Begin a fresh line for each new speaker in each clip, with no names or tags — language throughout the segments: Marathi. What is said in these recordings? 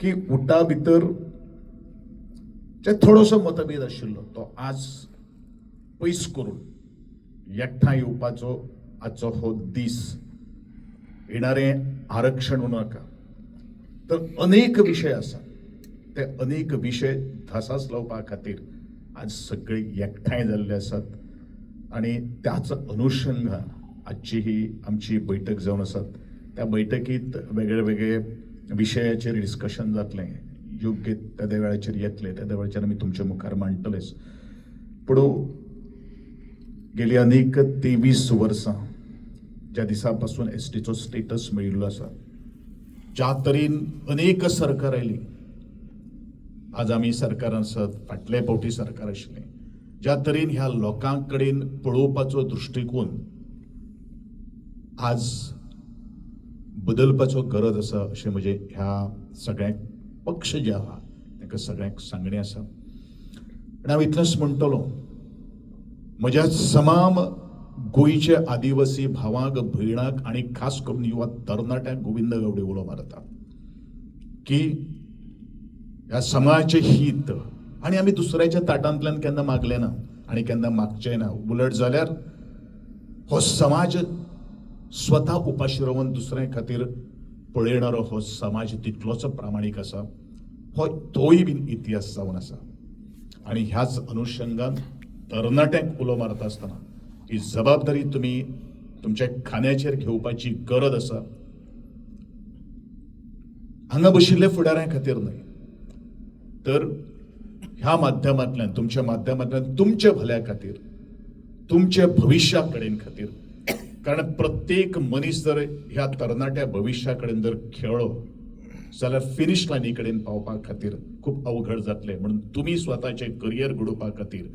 की उटा भितर जे थोडोसो मतभेद आशिल्लो तो आज पयस करून एकठांय येवपाचो आजचो हो दीस येणारे आरक्षण म्हणू नका तर अनेक विषय आसात ते अनेक विषय धसास लावपा खातीर आज सगळे एकठांय जाल्ले आसात आणि त्याच अनुषंगान आजची ही आमची बैठक जावन आसात त्या बैठकीत वेगळे वेगळे विषयाचेर डिस्कशन जातलें योग्य त्या वेळाचेर येतले त्या वेळाचेर आमी तुमच्या मुखार मांडटलेच पूण गेली अनेक 23 वर्सां ज्या दिसा पासून एसटीचो स्टेटस मेळिल्लो आसा ज्या तरेन अनेक सरकार आयली आज आमी सरकार आसात फाटले फावटी सरकार आशिल्लें ज्या तरेन ह्या लोकां कडेन पळोवपाचो दृश्टिकोन आज बदलपाचो गरज आसा अशें म्हणजे ह्या सगळ्या पक्ष जे आहा तांकां सगळ्यांक सांगणें आसा आनी हांव इतलेंच म्हणटलों म्हज्या समाम गोंयचे आदिवासी भावांक भयणांक आनी खास करून युवा तरणाट्यांक गोविंद गावडे उलो मारता की ह्या समाजाचे हित आनी आमी दुसऱ्याच्या ताटांतल्यान केन्ना मागले ना आनी केन्ना मागचेय ना उलट जाल्यार हो समाज स्वता उपाशी रावन दुसऱ्या खातीर पळयणारो हो समाज तितलोच प्रामाणीक आसा हो तोय बीन इतिहास जावन आसा आनी ह्याच अनुषंगान तरणाट्यांक उलो मारता आसतना ही जबाबदारी तुम्ही तुमच्या खांद्याचेर घेवपाची गरज आसा हांगा बशिल्ले फुडाऱ्यां खातीर न्हय तर ह्या माध्यमांतल्यान तुमच्या माध्यमांतल्यान तुमच्या भल्या खातीर तुमच्या भविष्या कडेन खातीर कारण प्रत्येक मनीस जर ह्या तरणाट्या भविष्या कडेन जर खेळ्ळो जाल्यार फिनिश लायनी कडेन पावपा खातीर खूप अवघड जातलें म्हणून तुम्ही स्वताचे करियर घडोवपा खातीर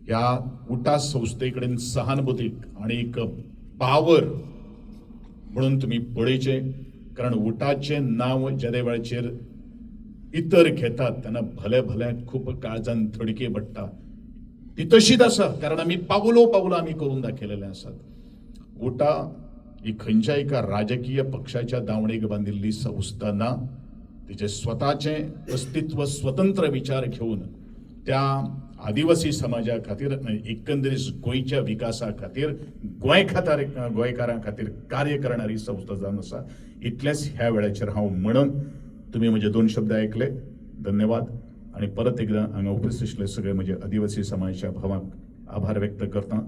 ह्या उटा संस्थे कडेन सहानुभूतीक आणि एक पावर म्हणून तुम्ही पळयचे कारण उटाचे नाव ज्या वेळाचेर इतर घेतात त्यांना भले भले खूप काळजान थडके पडटा ती तशीच आसा कारण आमी पावलो पावलो आमी करून दाखयलेले आसात उटा ही खंयच्या एका राजकीय पक्षाच्या दावणेक बांदिल्ली संस्था ना तिचे स्वताचे अस्तित्व स्वतंत्र विचार घेऊन त्या आदिवासी समाजा खातीर एकंदरीत गोंयच्या विकासा खातीर गोंयकारां खातीर कार्य करणारी संस्था जावन आसा इतलेच ह्या वेळाचेर हांव म्हणून तुम्ही म्हजे 2 शब्द ऐकले धन्यवाद आणि परत एकदा हांगा उपस्थित आशिल्ले सगळे म्हजे आदिवासी समाजाच्या भावांक आभार व्यक्त करता